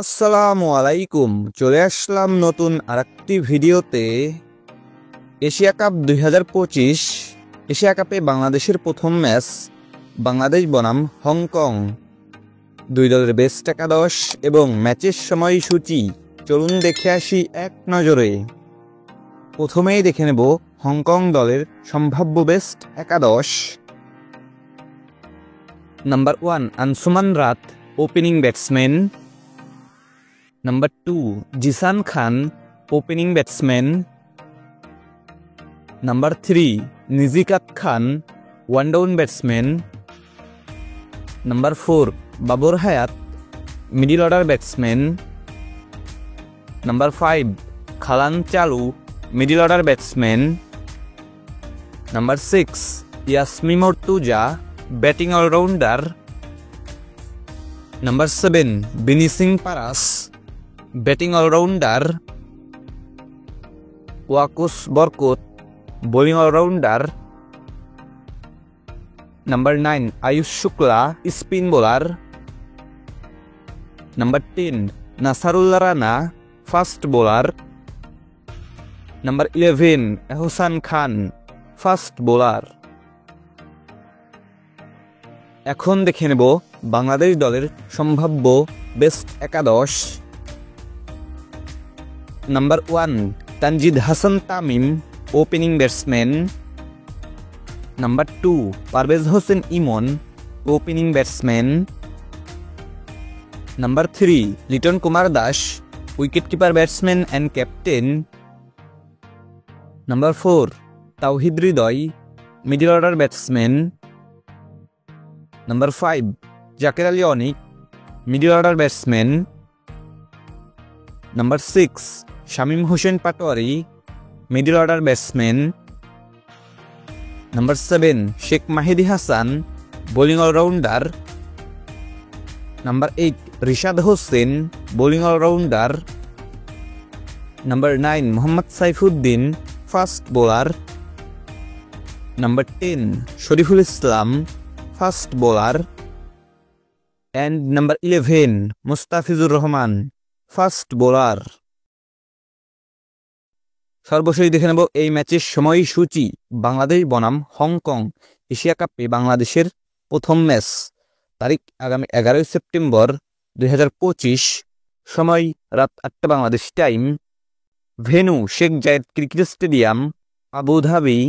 আসসালামু আলাইকুম, চলে আসলাম নতুন আরেকটি ভিডিওতে। এশিয়া কাপ 2025 এশিয়া কাপে বাংলাদেশের প্রথম ম্যাচ, বাংলাদেশ বনাম হংকং। দুই দলের বেস্ট একাদশ এবং ম্যাচের সময়সূচি চলুন দেখে আসি এক নজরে। প্রথমেই দেখে নেব হংকং দলের সম্ভাব্য বেস্ট একাদশ। Number 1 Ansuman Rath, opening batsman. Number 2 Zeeshan Khan, opening batsman. Number 3 Nizakat Khan, one down batsman. Number 4 Babar Hayat, middle order batsman. Number 5 খালান চালু, middle order batsman. Number 6 Yasim Murtaza, batting allrounder. Number 7 Bini Singh Paras, batting allrounder. Waqas Barkat, bowling allrounder. Number 9 Ayush Shukla, spin bowler. Number 10 Nasrullah Rana, fast bowler. Number 11 Ehsan Khan, fast bowler. এখন দেখে নেব বাংলাদেশ দলের সম্ভাব্য best একাদশ। Number 1 Tanzid Hasan Tamim, opening batsman. Number 2 Parvez Hossain Emon, opening batsman. Number 3 Litton Kumar Das, wicket keeper batsman and captain. Number 4 Towhid Hridoy, middle order batsman. Number 5 Jaker Ali Anik, middle order batsman. Number 6 Shamim Hossain Patwari, middle order batsman. Number 7 Sheikh Mahedi Hasan, bowling allrounder. Number 8 Rishad Hossain, bowling allrounder. Number 9 Mohammad Saifuddin, fast bowler. Number 10 Shoriful Islam, fast bowler. And number 11 Mustafizur Rahman, fast bowler. সর্বশেষ দেখে নেব এই ম্যাচের সময়সূচি। বাংলাদেশ বনাম Hong Kong, Asia কাপে বাংলাদেশের প্রথম ম্যাচ, তারিখ আগামী 11 সেপ্টেম্বর 2025, সময় রাত 8টা বাংলাদেশ টাইম। ভেন্যু শেখ জায়েদ ক্রিকেট স্টেডিয়াম, আবুধাবি।